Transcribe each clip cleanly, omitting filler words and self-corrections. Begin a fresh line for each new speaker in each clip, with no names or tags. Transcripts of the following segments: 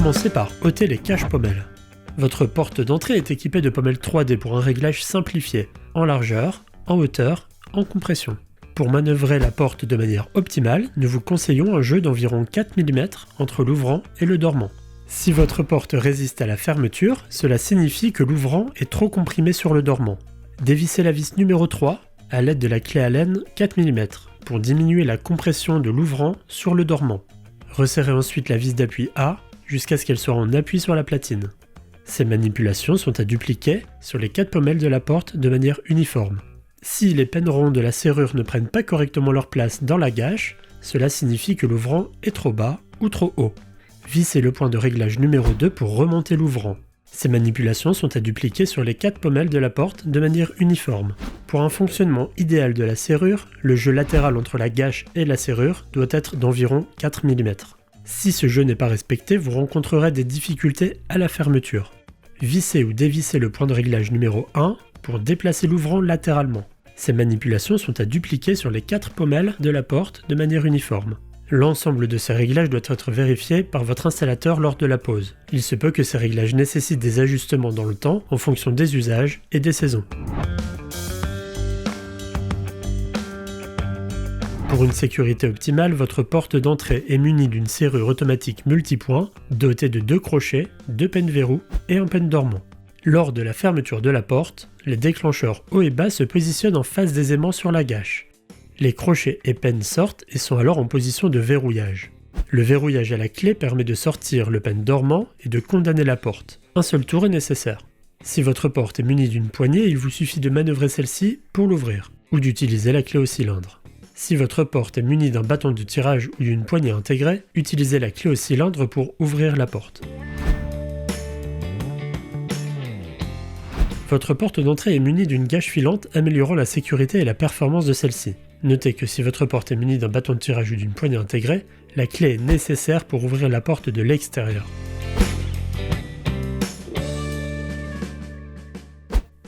commencer par ôter les caches pommelles. Votre porte d'entrée est équipée de pommelles 3D pour un réglage simplifié, en largeur, en hauteur, en compression. Pour manœuvrer la porte de manière optimale, nous vous conseillons un jeu d'environ 4 mm entre l'ouvrant et le dormant. Si votre porte résiste à la fermeture, cela signifie que l'ouvrant est trop comprimé sur le dormant. Dévissez la vis numéro 3 à l'aide de la clé Allen 4 mm pour diminuer la compression de l'ouvrant sur le dormant. Resserrez ensuite la vis d'appui A jusqu'à ce qu'elle soit en appui sur la platine. Ces manipulations sont à dupliquer sur les 4 pommelles de la porte de manière uniforme. Si les pennerons de la serrure ne prennent pas correctement leur place dans la gâche, cela signifie que l'ouvrant est trop bas ou trop haut. Vissez le point de réglage numéro 2 pour remonter l'ouvrant. Ces manipulations sont à dupliquer sur les 4 pommelles de la porte de manière uniforme. Pour un fonctionnement idéal de la serrure, le jeu latéral entre la gâche et la serrure doit être d'environ 4 mm. Si ce jeu n'est pas respecté, vous rencontrerez des difficultés à la fermeture. Vissez ou dévissez le point de réglage numéro 1 pour déplacer l'ouvrant latéralement. Ces manipulations sont à dupliquer sur les 4 pommelles de la porte de manière uniforme. L'ensemble de ces réglages doit être vérifié par votre installateur lors de la pose. Il se peut que ces réglages nécessitent des ajustements dans le temps en fonction des usages et des saisons. Pour une sécurité optimale, votre porte d'entrée est munie d'une serrure automatique multipoint dotée de 2 crochets, 2 penne-verrous et un penne dormant. Lors de la fermeture de la porte, les déclencheurs haut et bas se positionnent en face des aimants sur la gâche. Les crochets et pennes sortent et sont alors en position de verrouillage. Le verrouillage à la clé permet de sortir le penne dormant et de condamner la porte. Un seul tour est nécessaire. Si votre porte est munie d'une poignée, il vous suffit de manœuvrer celle-ci pour l'ouvrir, ou d'utiliser la clé au cylindre. Si votre porte est munie d'un bâton de tirage ou d'une poignée intégrée, utilisez la clé au cylindre pour ouvrir la porte. Votre porte d'entrée est munie d'une gâche filante améliorant la sécurité et la performance de celle-ci. Notez que si votre porte est munie d'un bâton de tirage ou d'une poignée intégrée, la clé est nécessaire pour ouvrir la porte de l'extérieur.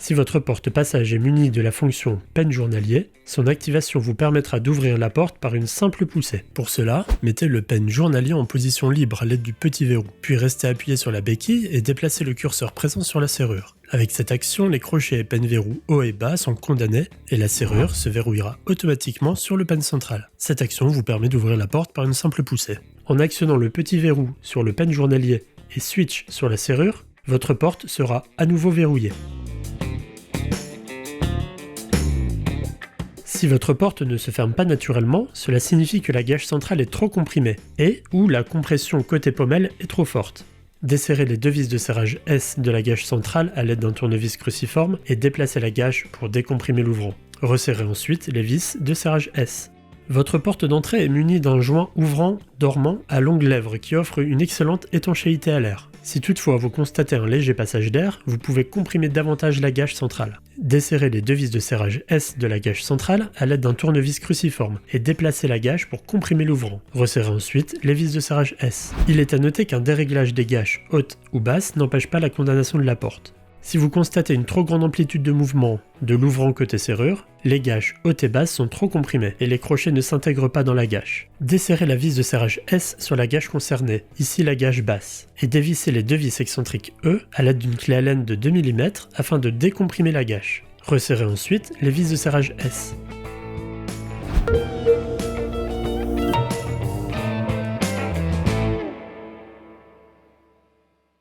Si votre porte passage est munie de la fonction penne journalier, son activation vous permettra d'ouvrir la porte par une simple poussée. Pour cela, mettez le penne journalier en position libre à l'aide du petit verrou, puis restez appuyé sur la béquille et déplacez le curseur présent sur la serrure. Avec cette action, les crochets et penne-verrous haut et bas sont condamnés et la serrure se verrouillera automatiquement sur le penne central. Cette action vous permet d'ouvrir la porte par une simple poussée. En actionnant le petit verrou sur le penne journalier et switch sur la serrure, votre porte sera à nouveau verrouillée. Si votre porte ne se ferme pas naturellement, cela signifie que la gâche centrale est trop comprimée et ou la compression côté pommelle est trop forte. Desserrez les 2 vis de serrage S de la gâche centrale à l'aide d'un tournevis cruciforme et déplacez la gâche pour décomprimer l'ouvrant. Resserrez ensuite les vis de serrage S. Votre porte d'entrée est munie d'un joint ouvrant dormant à longue lèvre qui offre une excellente étanchéité à l'air. Si toutefois vous constatez un léger passage d'air, vous pouvez comprimer davantage la gâche centrale. Desserrez les 2 vis de serrage S de la gâche centrale à l'aide d'un tournevis cruciforme et déplacez la gâche pour comprimer l'ouvrant. Resserrez ensuite les vis de serrage S. Il est à noter qu'un déréglage des gâches hautes ou basses n'empêche pas la condamnation de la porte. Si vous constatez une trop grande amplitude de mouvement de l'ouvrant côté serrure, les gâches hautes et basses sont trop comprimées et les crochets ne s'intègrent pas dans la gâche. Desserrez la vis de serrage S sur la gâche concernée, ici la gâche basse, et dévissez les 2 vis excentriques E à l'aide d'une clé Allen de 2 mm afin de décomprimer la gâche. Resserrez ensuite les vis de serrage S.